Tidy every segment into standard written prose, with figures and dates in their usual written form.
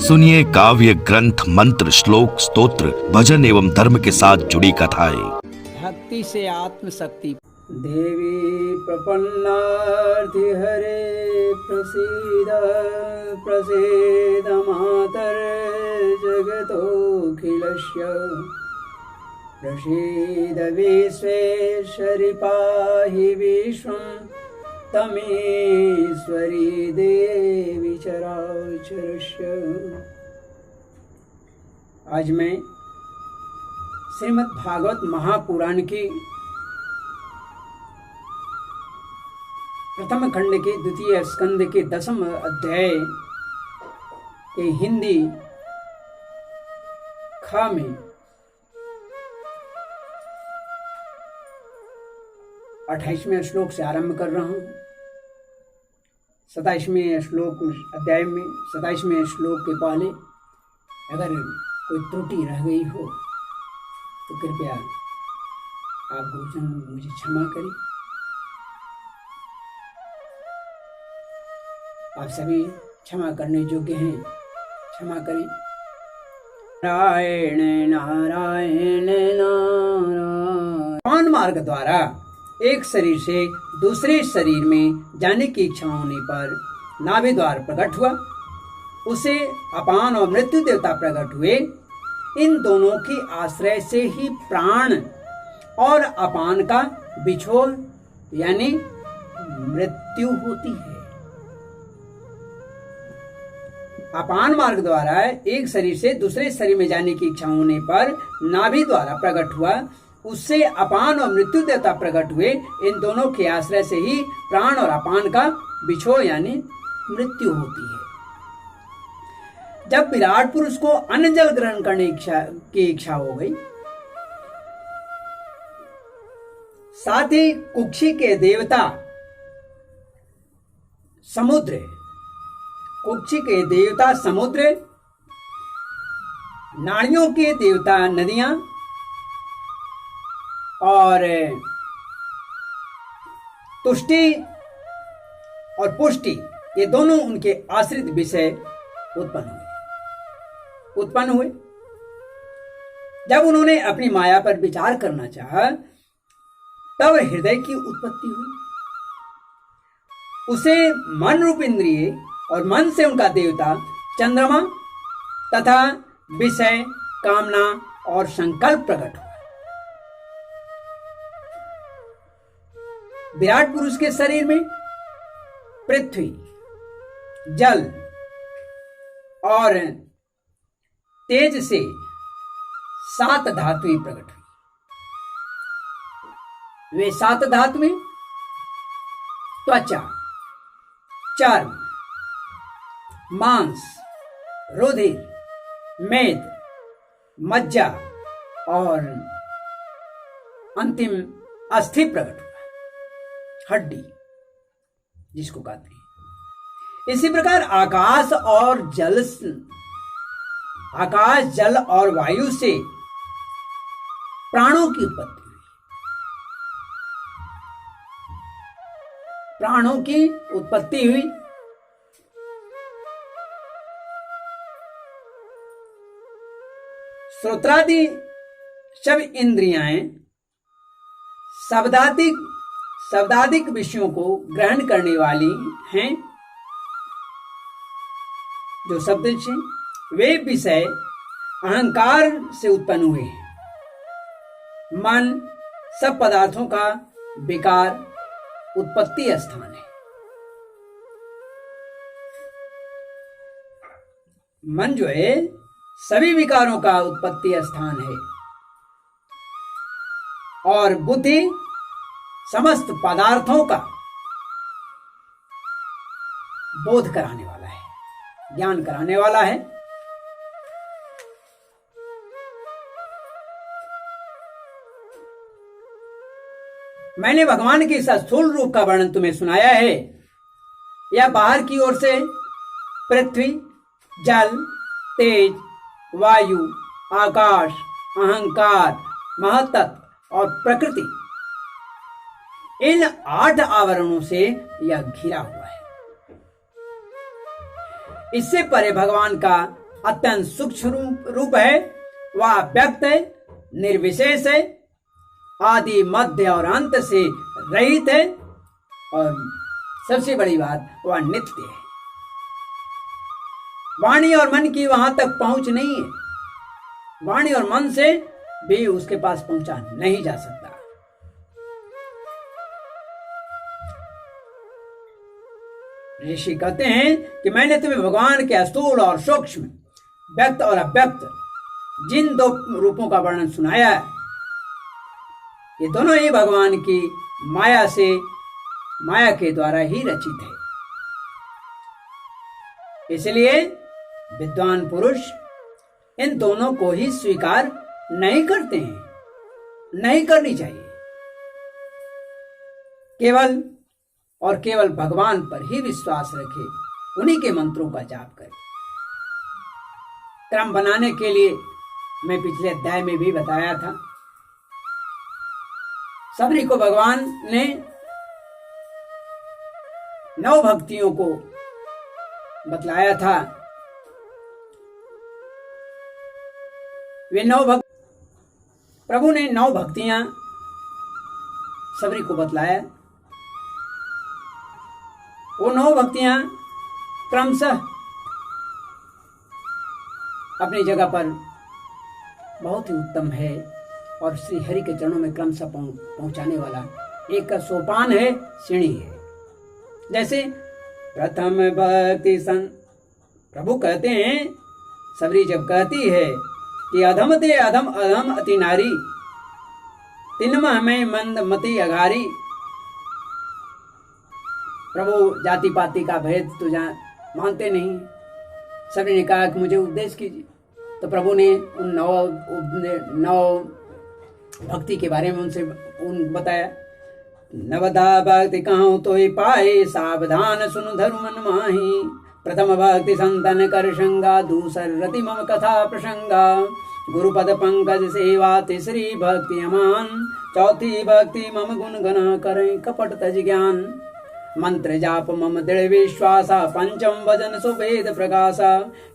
सुनिए काव्य ग्रंथ, मंत्र, श्लोक, स्तोत्र, भजन एवं धर्म के साथ जुड़ी कथाएं। भक्ति से आत्मशक्ति। देवी प्रपन्नार्ति हरे प्रसीद प्रसीद मातर जगतोऽखिलस्य प्रसीद विश्वेश्वरि पाहि विश्वं तमेश्वरी देवी चराचरस्य। आज मैं श्रीमद् भागवत महापुराण की प्रथम खंड के द्वितीय स्कंद के 10वें अध्याय के हिंदी खा में 28वें श्लोक से आरंभ कर रहा हूं। 27वें श्लोक अध्याय में 27वें श्लोक के पहले अगर कोई त्रुटि रह गई हो तो कृपया आप गुरुजन मुझे क्षमा करें। आप सभी क्षमा करने योग्य हैं, क्षमा करें। नारायण नारायण नारायण मार्ग द्वारा एक शरीर से दूसरे शरीर में जाने की इच्छा होने पर नाभि द्वार प्रकट हुआ, उसे अपान और मृत्यु देवता प्रकट हुए। इन दोनों की आश्रय से ही प्राण और अपान का बिछोह यानी मृत्यु होती है। अपान मार्ग द्वारा एक शरीर से दूसरे शरीर में जाने की इच्छा होने पर नाभि द्वारा प्रकट हुआ, उससे अपान और मृत्यु देवता प्रकट हुए। इन दोनों के आश्रय से ही प्राण और अपान का बिछोह यानी मृत्यु होती है। जब विराट पुरुष को अन्न जल ग्रहण करने की इच्छा हो गई, साथ ही कुक्षी के देवता समुद्र, कुक्षी के देवता समुद्र, नाड़ियों के देवता नदियां और तुष्टि और पुष्टि, ये दोनों उनके आश्रित विषय उत्पन्न हुए। जब उन्होंने अपनी माया पर विचार करना चाहा तब हृदय की उत्पत्ति हुई। उसे मन रूप इंद्रिय और मन से उनका देवता चंद्रमा तथा विषय, कामना और संकल्प प्रकट हुआ। विराट पुरुष के शरीर में पृथ्वी, जल और तेज से 7 धातुएं प्रकट हुई। वे 7 धातुएं त्वचा, चर्म, मांस, रुधिर, मेद, मज्जा और अंतिम अस्थि प्रकट हुआ, हड्डी जिसको कहते हैं। इसी प्रकार आकाश, जल और वायु से प्राणों की उत्पत्ति हुई। प्राणों की उत्पत्ति हुई। श्रोत्रादि सब इंद्रियां शब्दादिक विषयों को ग्रहण करने वाली हैं। जो शब्द हैं वे विषय अहंकार से उत्पन्न हुए हैं। मन सब पदार्थों का विकार उत्पत्ति स्थान है। मन जो है सभी विकारों का उत्पत्ति स्थान है और बुद्धि समस्त पदार्थों का बोध कराने वाला है, ज्ञान कराने वाला है। मैंने भगवान के इस स्थूल रूप का वर्णन तुम्हें सुनाया है। यह बाहर की ओर से पृथ्वी, जल, तेज, वायु, आकाश, अहंकार, महत्तत्व और प्रकृति, इन 8 आवरणों से यह घिरा हुआ है। इससे परे भगवान का अत्यंत सूक्ष्म रूप है, वह व्यक्त है, निर्विशेष है, आदि मध्य और अंत से रहित है, और सबसे बड़ी बात वह नित्य है। वाणी और मन की वहां तक पहुंच नहीं है, वाणी और मन से भी उसके पास पहुंचा नहीं जा सकता। ऋषि कहते हैं कि मैंने तुम्हें भगवान के स्थूल और सूक्ष्म, व्यक्त और अव्यक्त जिन दो रूपों का वर्णन सुनाया है, ये दोनों ही भगवान की माया से, माया के द्वारा ही रचित है। इसलिए विद्वान पुरुष इन दोनों को ही स्वीकार नहीं करते हैं, नहीं करनी चाहिए। केवल और केवल भगवान पर ही विश्वास रखे, उन्हीं के मंत्रों का जाप करे। क्रम बनाने के लिए मैं पिछले अध्याय में भी बताया था, सबरी को भगवान ने 9 भक्तियों को बतलाया था। वे 9 भक्त, प्रभु ने 9 भक्तियां सबरी को बतलाया। वो 9 भक्तियां क्रमशः अपनी जगह पर बहुत ही उत्तम है, और श्री हरि के चरणों में क्रमशः पहुंचाने वाला एक का सोपान है, सीढ़ी है। जैसे प्रथम भक्ति सन, प्रभु कहते हैं, सबरी जब कहती है कि अधम ते अधम अधम अति नारी, तिन्मह में मंद मति अघारी। प्रभु जाति पाति का भेद तो मानते नहीं। सबरी ने कहा कि मुझे उपदेश कीजिए, तो प्रभु ने उन 9 भक्ति के बारे में उनसे बताया। नवधा भक्ति कहूँ तो ही पाए, सावधान सुन धर्म मन माही। प्रथम भक्ति संतन कर संगा, दूसर रति मम कथा प्रसंगा। गुरुपद पंकज सेवा तीसरी भक्ति अमान, चौथी भक्ति मम गुण गण करें कपट तज ज्ञान। मंत्र जाप मम दृढ़ विश्वासा, पंचम भजन सुवेद प्रकाशा।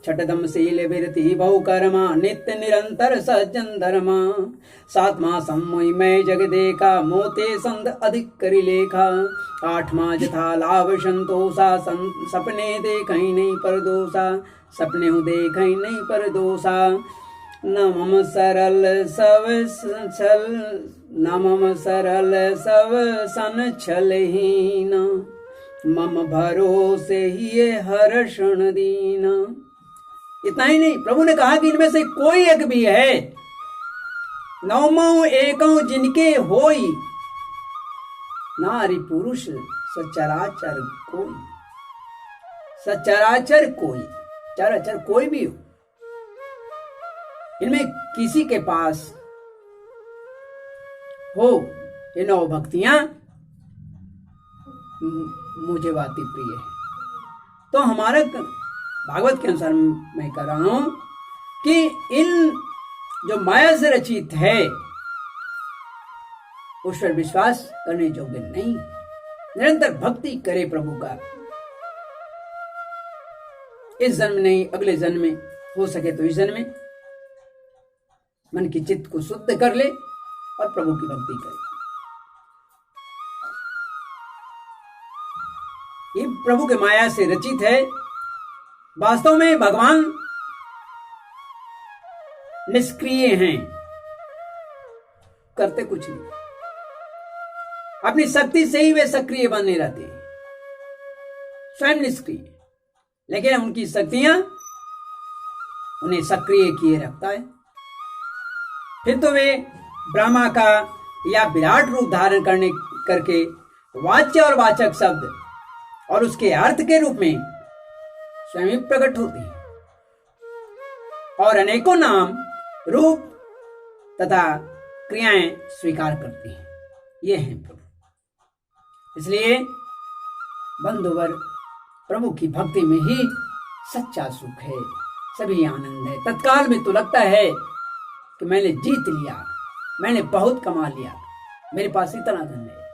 छठदम शील विरति बहु कर्मा, नित्य निरंतर सज्जन धर्मा। सातवां सम्मोहि मैं जग देखा, मोते संत अधिक करि लेखा। आठवां जथा लाभ संतोषा, सपने देखई नहीं पर दोषा। सपने देखई नहीं पर दोषा। नमम सरल सब छल, नमम सरल सब सन छलहीन। मम भरोसे ही हर्षण दीना। इतना ही नहीं, प्रभु ने कहा कि इनमें से कोई एक भी है, नवमो एकौ जिनके होई, नारी पुरुष सचराचर कोई। सचराचर कोई, चराचर कोई भी हो, इनमें किसी के पास हो ये 9 भक्तियां, मुझे बाती प्रिय है। तो हमारे भागवत के अनुसार मैं कह रहा हूं कि इन जो माया से रचित है, उस पर विश्वास करने योग्य नहीं। निरंतर भक्ति करे प्रभु का, इस जन्म नहीं अगले जन्म में, हो सके तो इस जन्म में मन की चित्त को शुद्ध कर ले और प्रभु की भक्ति करे। ये प्रभु के माया से रचित है। वास्तव में भगवान निष्क्रिय हैं, करते कुछ नहीं। अपनी शक्ति से ही वे सक्रिय बने रहते हैं, स्वयं निष्क्रिय, लेकिन उनकी शक्तियां उन्हें सक्रिय किए रखता है। फिर तो वे ब्रह्मा का या विराट रूप धारण करके वाच्य और वाचक शब्द और उसके अर्थ के रूप में स्वयं प्रकट होती हैं, और अनेकों नाम, रूप तथा क्रियाएं स्वीकार करती हैं। ये हैं प्रभु। इसलिए बंधुवर, प्रभु की भक्ति में ही सच्चा सुख है, सभी आनंद है। तत्काल में तो लगता है कि मैंने जीत लिया, मैंने बहुत कमा लिया, मेरे पास इतना धन है,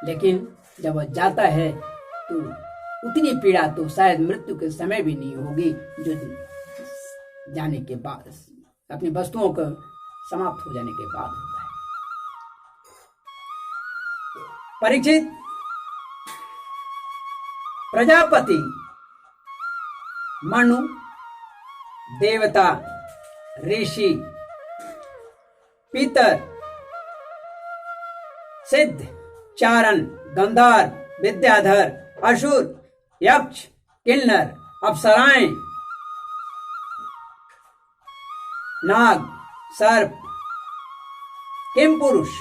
लेकिन जब वह जाता है तो उतनी पीड़ा तो शायद मृत्यु के समय भी नहीं होगी जो जाने के बाद, अपनी वस्तुओं को समाप्त हो जाने के बाद होता है। परीक्षित, प्रजापति, मनु, देवता, ऋषि, पितर, सिद्ध, चारण, गंधर्व, विद्याधर, असुर, यक्ष, किन्नर, अप्सराएं, नाग, सर्प, किमपुरुष,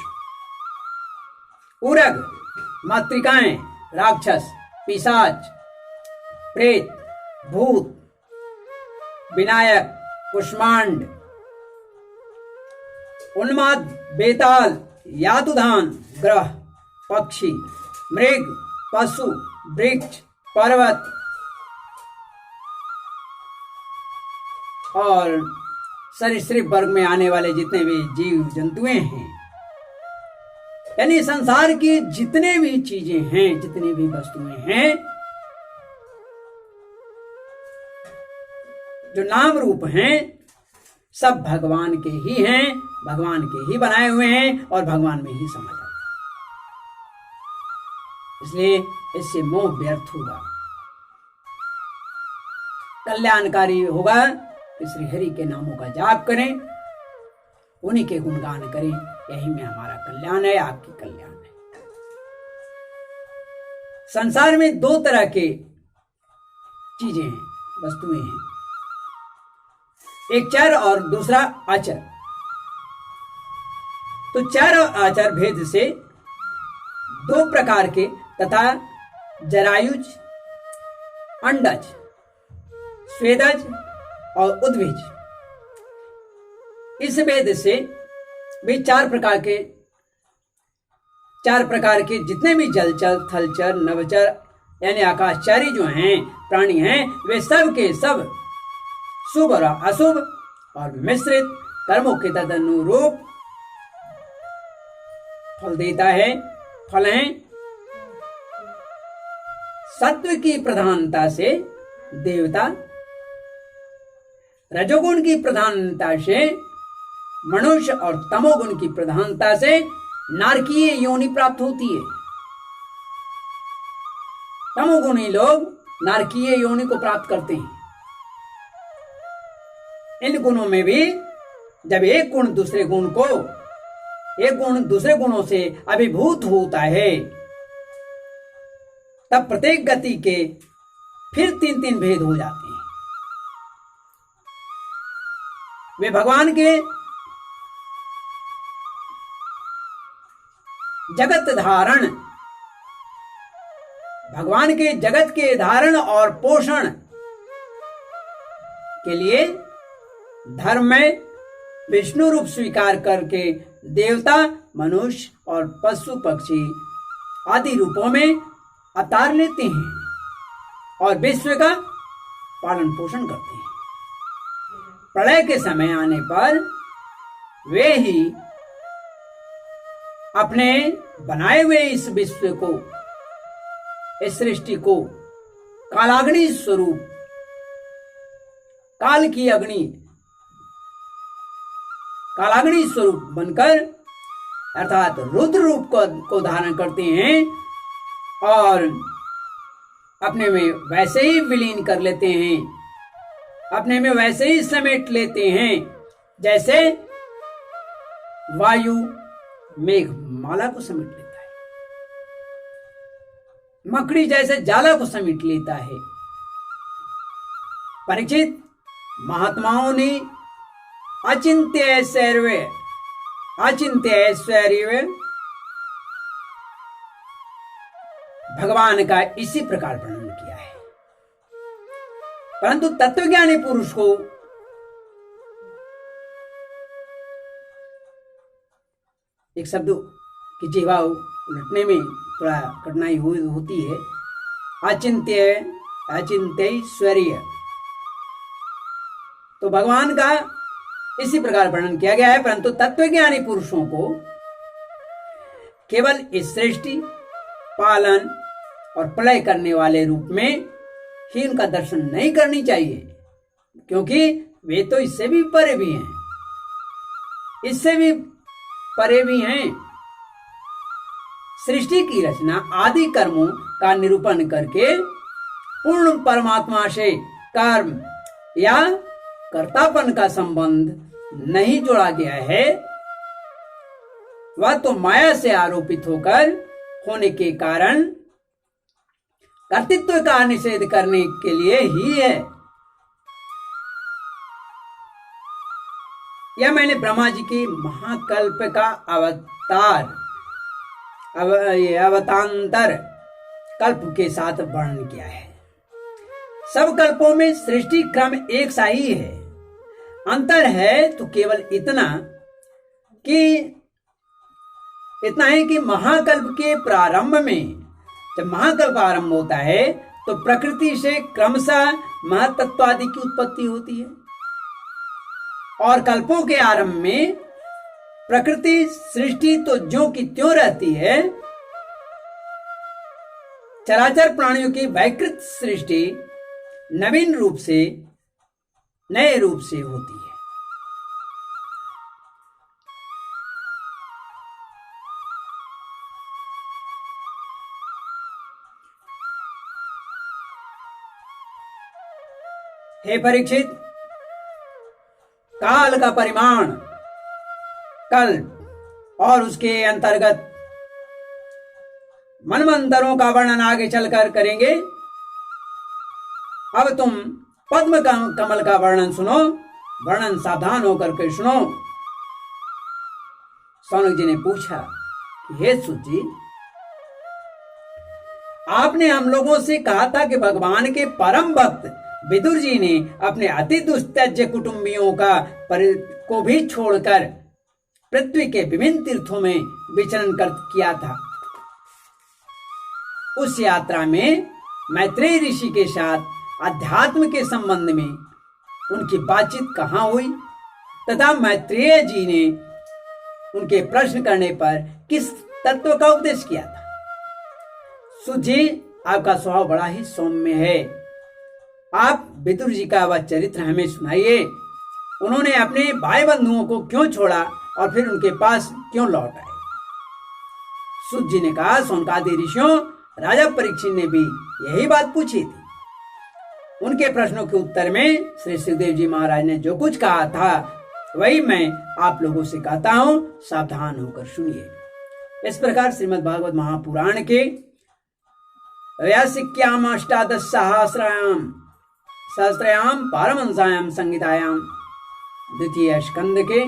उरग, मातृकाएं, राक्षस, पिशाच, प्रेत, भूत, विनायक, कुष्मांड, उन्माद, बेताल, यातुधान, ग्रह, पक्षी, मृग, पशु, वृक्ष, पर्वत और सरीसृप वर्ग में आने वाले जितने भी जीव जंतुएं हैं, यानी संसार की जितने भी चीजें हैं, जितनी भी वस्तुएं हैं, जो नाम रूप हैं, सब भगवान के ही हैं, भगवान के ही बनाए हुए हैं और भगवान में ही समा जाते हैं। इसलिए इससे मोह व्यर्थ होगा, कल्याणकारी होगा कि श्री हरि के नामों का जाप करें, उन्हीं के गुणगान करें। यही में हमारा कल्याण है, आपकी कल्याण है। संसार में दो तरह के चीजें हैं, वस्तुएं हैं, एक चर और दूसरा अचर। तो चर और अचर भेद से दो प्रकार के तथा जरायुज, अंडज, स्वेदज और उद्भिज, इस भेद से भी चार प्रकार के जितने भी जलचर, थलचर, नवचर यानी आकाशचारी जो हैं, प्राणी हैं, वे सब के सब शुभ और अशुभ और मिश्रित कर्मों के तदनुरूप फल देता है। फल हैं सत्व की प्रधानता से देवता, रजोगुण की प्रधानता से मनुष्य और तमोगुण की प्रधानता से नारकीय योनि प्राप्त होती है। तमोगुणी लोग नारकीय योनि को प्राप्त करते हैं। इन गुणों में भी जब एक गुण दूसरे गुणों से अभिभूत होता है, तब प्रत्येक गति के फिर 3 भेद हो जाते हैं। वे भगवान के जगत के धारण और पोषण के लिए धर्म में विष्णु रूप स्वीकार करके देवता, मनुष्य और पशु पक्षी आदि रूपों में अवतार लेते हैं और विश्व का पालन पोषण करते हैं। प्रलय के समय आने पर वे ही अपने बनाए हुए इस विश्व को, इस सृष्टि को कालाग्नि स्वरूप, कालाग्नि स्वरूप बनकर अर्थात रुद्र रूप को धारण करते हैं और अपने में वैसे ही विलीन कर लेते हैं, अपने में वैसे ही समेट लेते हैं जैसे वायु मेघ माला को समेट लेता है, मकड़ी जैसे जाला को समेट लेता है। परीक्षित, महात्माओं ने अचिंत्य ऐश्वर्य भगवान का इसी प्रकार वर्णन किया है, परंतु तत्वज्ञानी पुरुष को एक शब्द की जिह्वा उलटने में थोड़ा कठिनाई होती है। अचिंत्यैश्वर्य, तो भगवान का इसी प्रकार वर्णन किया गया है, परंतु तत्वज्ञानी पुरुषों को केवल इस सृष्टि, पालन और प्रलय करने वाले रूप में ही उनका दर्शन नहीं करनी चाहिए, क्योंकि वे तो इससे भी परे भी हैं, इससे भी परे भी हैं। सृष्टि की रचना आदि कर्मों का निरूपण करके पूर्ण परमात्मा से कर्म या कर्तापन का संबंध नहीं जोड़ा गया है। वह तो माया से आरोपित होकर होने के कारण कर्तृत्व का निषेध करने के लिए ही है। यह मैंने ब्रह्मा जी की महाकल्प का अवतांतर कल्प के साथ वर्णन किया है। सब कल्पों में सृष्टि क्रम एक सा ही है। अंतर है तो केवल इतना है कि महाकल्प के प्रारंभ में, जब महाकल्प आरंभ होता है तो प्रकृति से क्रमशः महतत्वादि की उत्पत्ति होती है, और कल्पों के आरंभ में प्रकृति सृष्टि तो ज्यों की त्यों रहती है। चराचर प्राणियों की वैकृत सृष्टि नवीन रूप से, नए रूप से होती है। हे परीक्षित, काल का परिमाण, कल्प और उसके अंतर्गत मनमंतरों का वर्णन आगे चलकर करेंगे। अब तुम पद्म कमल का वर्णन सुनो। वर्णन सावधान होकर के सुनो। सौनक जी ने पूछा कि हे सूत जी, आपने हम लोगों से कहा था कि भगवान के परम भक्त विदुर जी ने अपने अति दुस्त्यज्य कुटुंबियों को भी छोड़कर पृथ्वी के विभिन्न तीर्थों में विचरण किया था। उस यात्रा में मैत्रेय ऋषि के साथ अध्यात्म के संबंध में उनकी बातचीत कहाँ हुई, तथा मैत्रेय जी ने उनके प्रश्न करने पर किस तत्व का उपदेश किया था। सूत जी, आपका स्वभाव बड़ा ही सौम्य है। आप विदुर जी का वह चरित्र हमें सुनाइए। उन्होंने अपने भाई बंधुओं को क्यों छोड़ा और फिर उनके पास क्यों लौट आए। सूत जी ने कहा, सौनकादि ऋषियों, राजा परीक्षित ने भी यही बात पूछी थी। उनके प्रश्नों के उत्तर में श्री सुखदेव जी महाराज ने जो कुछ कहा था वही मैं आप लोगों से कहता हूं, सावधान होकर सुनिए। इस प्रकार श्रीमद् भागवत महापुराण के व्यासिक्याम अष्टादश सहस्रयाम पारमहंसायाम संहितायाम द्वितीय स्कंद के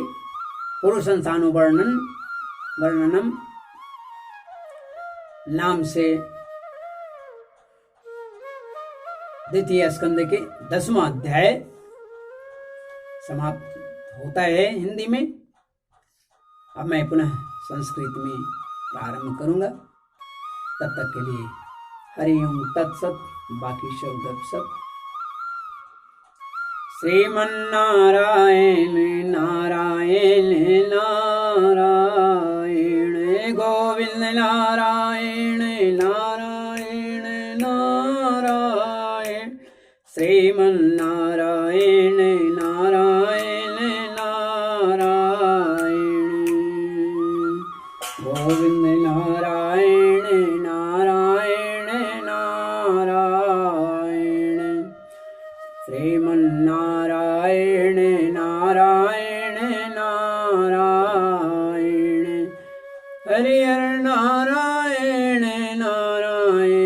वर्णनम नाम से द्वितीय स्कंद के 10वां अध्याय समाप्त होता है हिंदी में। अब मैं पुनः संस्कृत में प्रारंभ करूंगा। तब तक के लिए हरि ओम तत्सत, बाकी सब गपसप। श्रीमन्नारायण नारायण नारायण, गोविंद नारायण नारायण नारायण, श्रीमन्नारायण नारायण नारायण, गोविंद नारायण नारायण नारायण, श्रीमन्नारायण नारायण नारायण, हरि हर नारायण नारायण